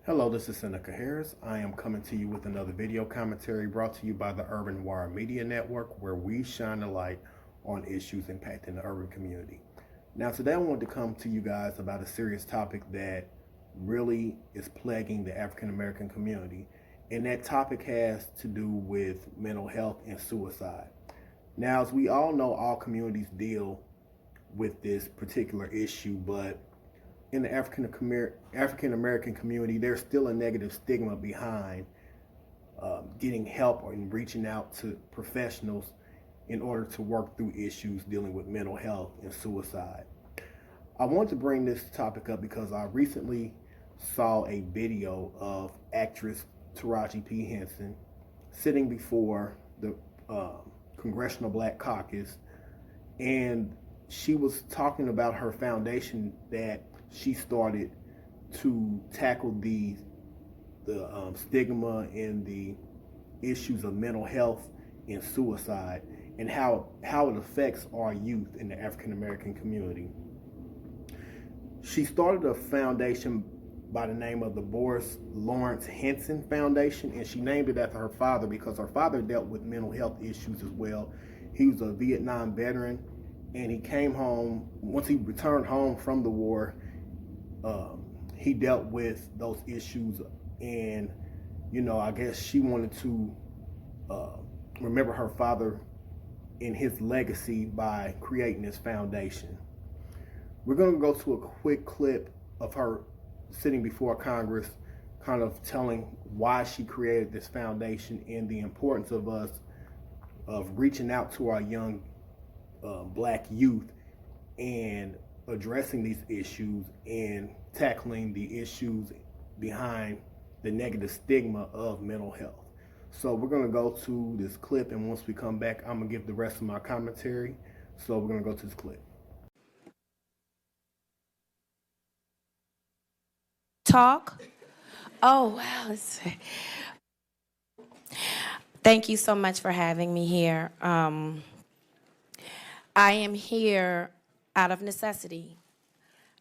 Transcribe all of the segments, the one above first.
Hello, this is Seneca Harris. I am coming to you with another video commentary brought to you by the Urban Wire Media Network, where we shine a light on issues impacting the urban community. Now, today I wanted to come to you guys about a serious topic that really is plaguing the African American community, and that topic has to do with mental health and suicide. Now, as we all know, all communities deal with this particular issue, but in the African American community, there's still a negative stigma behind getting help and reaching out to professionals in order to work through issues dealing with mental health and suicide. I want to bring this topic up because I recently saw a video of actress Taraji P. Henson sitting before the Congressional Black Caucus, and she was talking about her foundation that she started to tackle the stigma and the issues of mental health and suicide, and how it affects our youth in the African American community. She started a foundation by the name of the Boris Lawrence Henson Foundation, and she named it after her father because her father dealt with mental health issues as well. He was a Vietnam veteran, and he came home. Once he returned home from the war, he dealt with those issues, and I guess she wanted to remember her father in his legacy by creating this foundation. We're going to go to a quick clip of her sitting before Congress, kind of telling why she created this foundation and the importance of us of reaching out to our young black youth and addressing these issues and tackling the issues behind the negative stigma of mental health. So we're going to go to this clip, and once we come back, I'm going to give the rest of my commentary. So we're going to go to this clip. Talk? Oh, wow. Thank you so much for having me here. I am here out of necessity.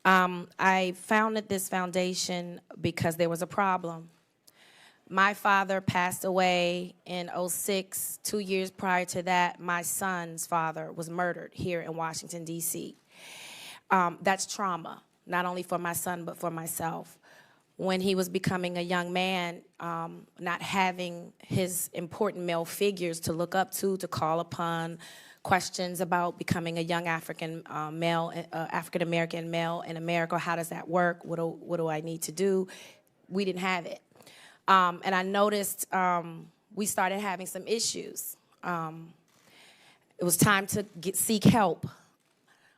I founded this foundation because there was a problem. My father passed away in '06. 2 years prior to that, my son's father was murdered here in Washington, D.C. That's trauma, not only for my son, but for myself. When he was becoming a young man, not having his important male figures to look up to call upon, questions about becoming a young African American male in America. How does that work? What do I need to do? We didn't have it. And I noticed we started having some issues. It was time to seek help.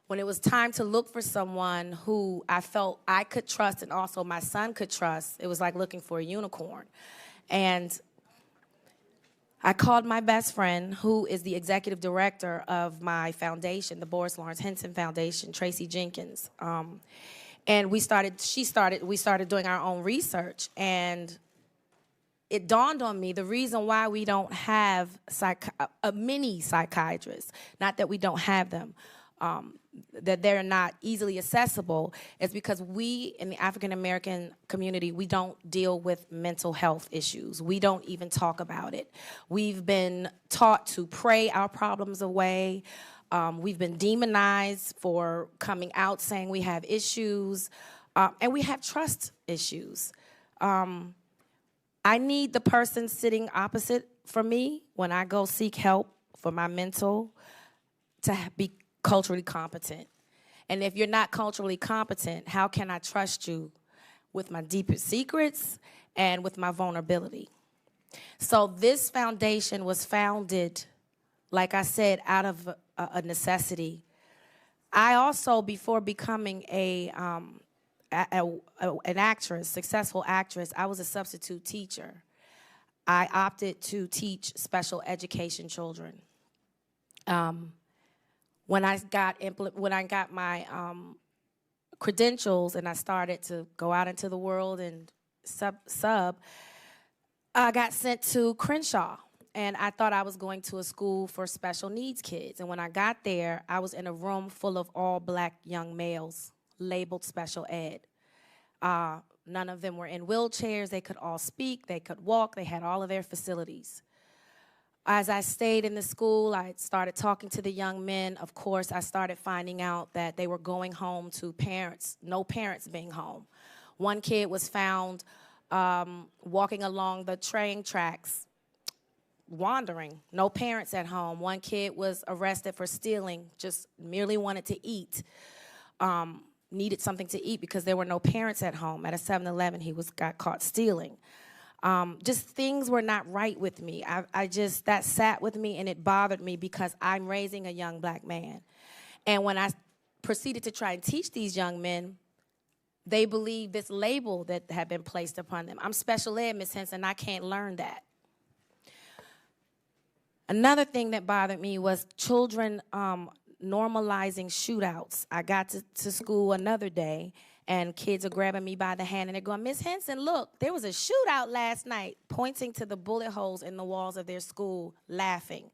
When it was time to look for someone who I felt I could trust and also my son could trust, it was like looking for a unicorn. And I called my best friend, who is the executive director of my foundation, the Boris Lawrence Henson Foundation, Tracy Jenkins. And we started doing our own research, and it dawned on me the reason why we don't have many psychiatrists, not that we don't have them, that they're not easily accessible, is because we in the African American community, we don't deal with mental health issues. We don't even talk about it. We've been taught to pray our problems away. We've been demonized for coming out saying we have issues, and we have trust issues. I need the person sitting opposite from me when I go seek help for my mental to be culturally competent. And if you're not culturally competent, how can I trust you with my deepest secrets and with my vulnerability? So this foundation was founded, like I said, out of a necessity. I also, before becoming an actress, successful actress, I was a substitute teacher. I opted to teach special education children. When I got my credentials and I started to go out into the world and sub, I got sent to Crenshaw, and I thought I was going to a school for special needs kids. And when I got there, I was in a room full of all black young males labeled special ed. None of them were in wheelchairs. They could all speak. They could walk. They had all of their facilities. As I stayed in the school, I started talking to the young men. Of course, I started finding out that they were going home to parents, no parents being home. One kid was found walking along the train tracks, wandering, no parents at home. One kid was arrested for stealing, just merely wanted to eat, needed something to eat because there were no parents at home. At a 7-Eleven, he got caught stealing. Just things were not right with me. That sat with me and it bothered me because I'm raising a young black man. And when I proceeded to try and teach these young men, they believe this label that had been placed upon them. I'm special ed, Ms. Henson, I can't learn that. Another thing that bothered me was children normalizing shootouts. I got to school another day, and kids are grabbing me by the hand, and they're going, Ms. Henson, look, there was a shootout last night, pointing to the bullet holes in the walls of their school, laughing.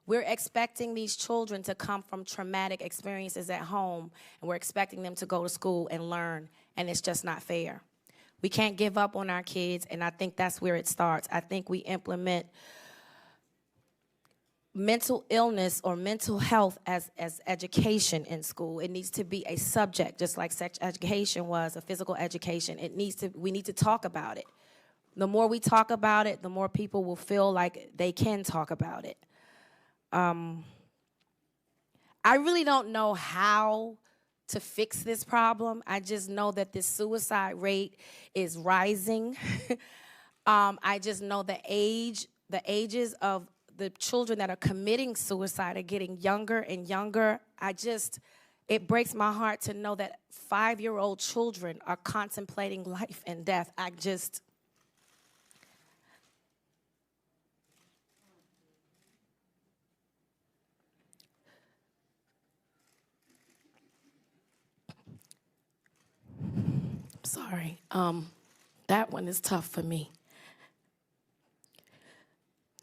We're expecting these children to come from traumatic experiences at home, and we're expecting them to go to school and learn, and it's just not fair. We can't give up on our kids, and I think that's where it starts. I think we implement mental illness or mental health as education in school. It needs to be a subject, just like sex education was, a physical education. We need to talk about it. The more we talk about it, the more people will feel like they can talk about it. I really don't know how to fix this problem. I just know that this suicide rate is rising. I just know the ages of the children that are committing suicide are getting younger and younger. It breaks my heart to know that 5-year-old children are contemplating life and death. Sorry, that one is tough for me.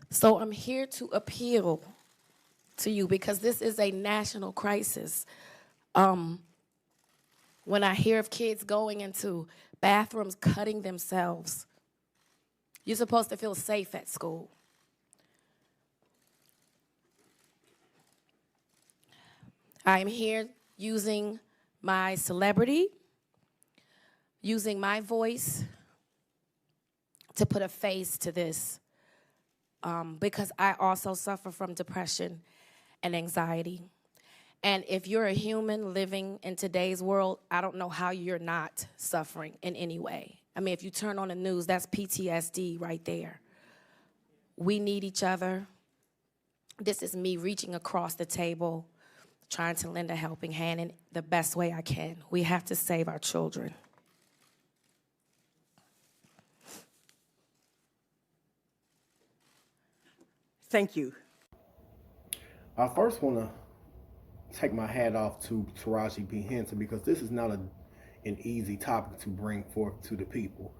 So I'm here to appeal to you because this is a national crisis. When I hear of kids going into bathrooms cutting themselves, you're supposed to feel safe at school. I am here using my celebrity, using my voice to put a face to this, because I also suffer from depression and anxiety. And if you're a human living in today's world, I don't know how you're not suffering in any way. I mean, if you turn on the news, that's PTSD right there. We need each other. This is me reaching across the table, trying to lend a helping hand in the best way I can. We have to save our children. Thank you. I first want to take my hat off to Taraji P. Henson because this is not an easy topic to bring forth to the people.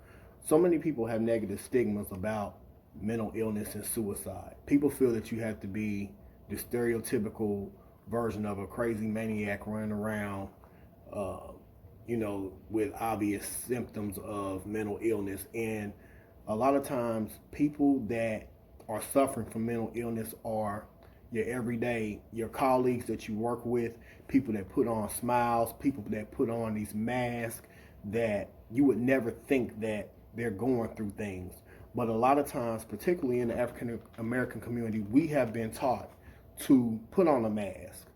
So many people have negative stigmas about mental illness and suicide. People feel that you have to be the stereotypical version of a crazy maniac running around, with obvious symptoms of mental illness. And a lot of times people that are suffering from mental illness are your everyday, your colleagues that you work with, people that put on smiles, people that put on these masks that you would never think that they're going through things. But a lot of times, particularly in the African American community, we have been taught to put on a mask.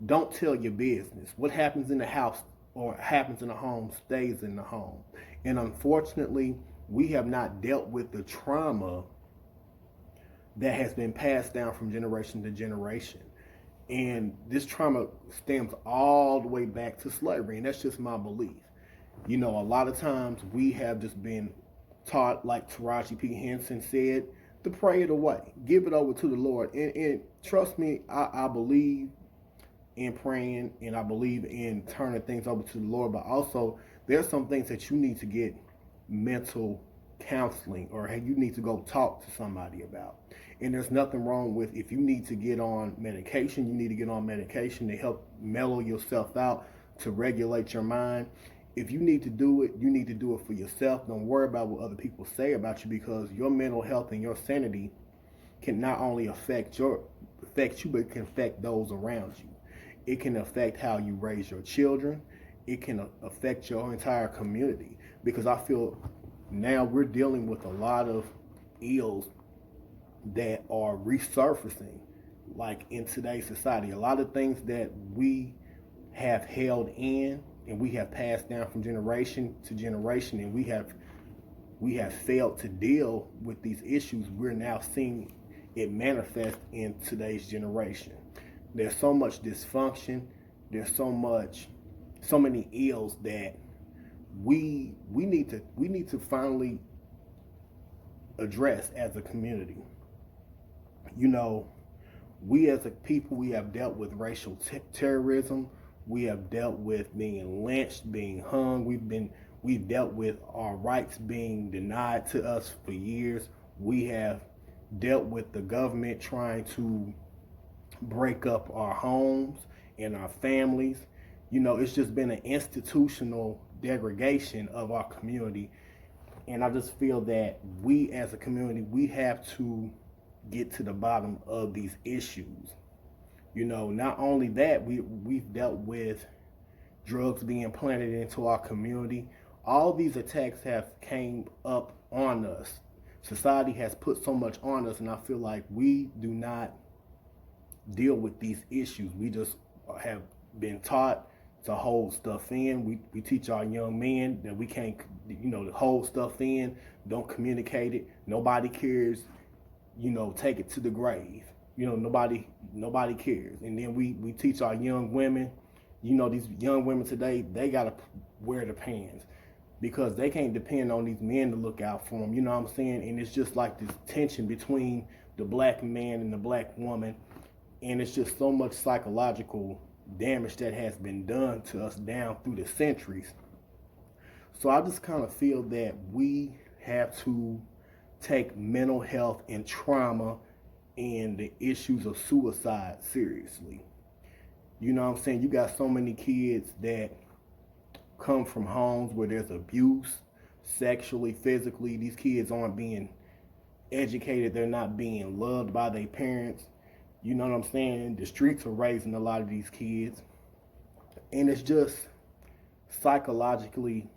Don't tell your business. What happens in the house or happens in the home stays in the home. And unfortunately, we have not dealt with the trauma that has been passed down from generation to generation. And this trauma stems all the way back to slavery, and that's just my belief. A lot of times we have just been taught, like Taraji P. Henson said, to pray it away, give it over to the Lord. And trust me, I believe in praying, and I believe in turning things over to the Lord, but also there's some things that you need to get mental counseling, or you need to go talk to somebody about. And there's nothing wrong with, if you need to get on medication, you need to get on medication to help mellow yourself out, to regulate your mind. if you need to do it, you need to do it for yourself. Don't worry about what other people say about you, because your mental health and your sanity can not only affect you, but it can affect those around you. It can affect how you raise your children. It can affect your entire community, because I feel now we're dealing with a lot of ills that are resurfacing, like in today's society. A lot of things that we have held in and we have passed down from generation to generation, and we have failed to deal with these issues. We're now seeing it manifest in today's generation. There's so much dysfunction. There's so many ills that we need to finally address as a community. You know, we as a people, we have dealt with racial terrorism. We have dealt with being lynched, being hung. We've dealt with our rights being denied to us for years. We have dealt with the government trying to break up our homes and our families. You know, it's just been an institutional degradation of our community. And I just feel that we as a community, we have to get to the bottom of these issues. You know, not only that, we've dealt with drugs being planted into our community. All these attacks have came up on us. Society has put so much on us, and I feel like we do not deal with these issues. We just have been taught to hold stuff in. We teach our young men that we can't, to hold stuff in, don't communicate it. Nobody cares, take it to the grave. Nobody cares. And then we teach our young women, these young women today, they got to wear the pants, because they can't depend on these men to look out for them. You know what I'm saying? And it's just like this tension between the black man and the black woman. And it's just so much psychological damage that has been done to us down through the centuries. So I just kind of feel that we have to take mental health and trauma and the issues of suicide seriously. You know what I'm saying? You got so many kids that come from homes where there's abuse, sexually, physically. These kids aren't being educated. They're not being loved by their parents. You know what I'm saying? The streets are raising a lot of these kids. And it's just psychologically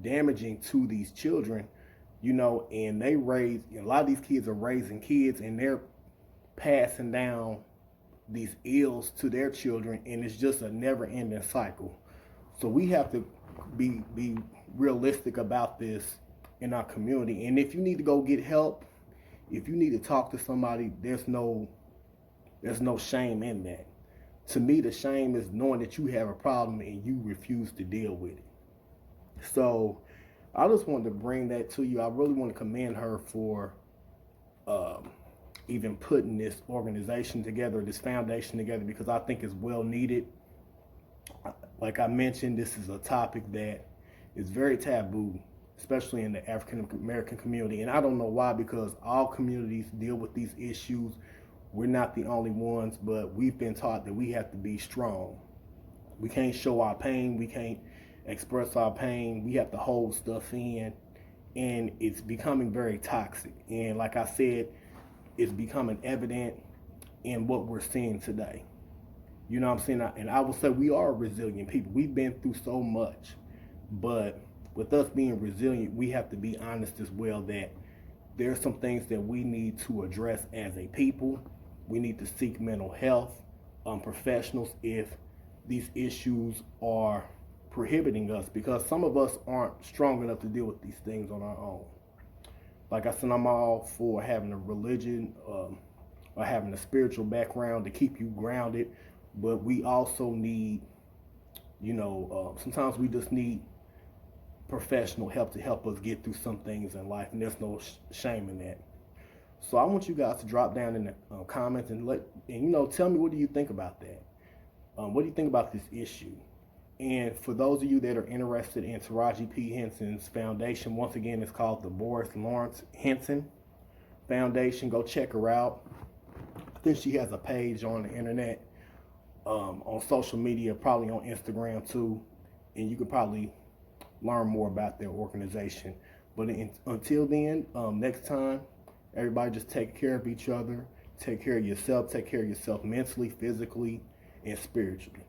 damaging to these children, and a lot of these kids are raising kids, and they're passing down these ills to their children, and it's just a never-ending cycle. So we have to be realistic about this in our community. And if you need to go get help, if you need to talk to somebody, there's no shame in that. To me, the shame is knowing that you have a problem and you refuse to deal with it. So I just wanted to bring that to you. I really want to commend her for even putting this organization together, this foundation together, because I think it's well needed. Like I mentioned, this is a topic that is very taboo, especially in the African American community. And I don't know why, because all communities deal with these issues. We're not the only ones, but we've been taught that we have to be strong. We can't show our pain. We can't express our pain. We have to hold stuff in. And it's becoming very toxic. And like I said, it's becoming evident in what we're seeing today. You know what I'm saying? And I will say we are resilient people. We've been through so much. But with us being resilient, we have to be honest as well that there are some things that we need to address as a people. We need to seek mental health professionals if these issues are prohibiting us, because some of us aren't strong enough to deal with these things on our own. Like I said, I'm all for having a religion or having a spiritual background to keep you grounded, but we also need, sometimes we just need professional help to help us get through some things in life, and there's no shame in that. So I want you guys to drop down in the comments and tell me, what do you think about that? What do you think about this issue? And for those of you that are interested in Taraji P. Henson's foundation, once again, it's called the Boris Lawrence Henson Foundation. Go check her out. I think she has a page on the internet, on social media, probably on Instagram too. And you could probably learn more about their organization. But until then, next time, everybody just take care of each other, take care of yourself mentally, physically, and spiritually.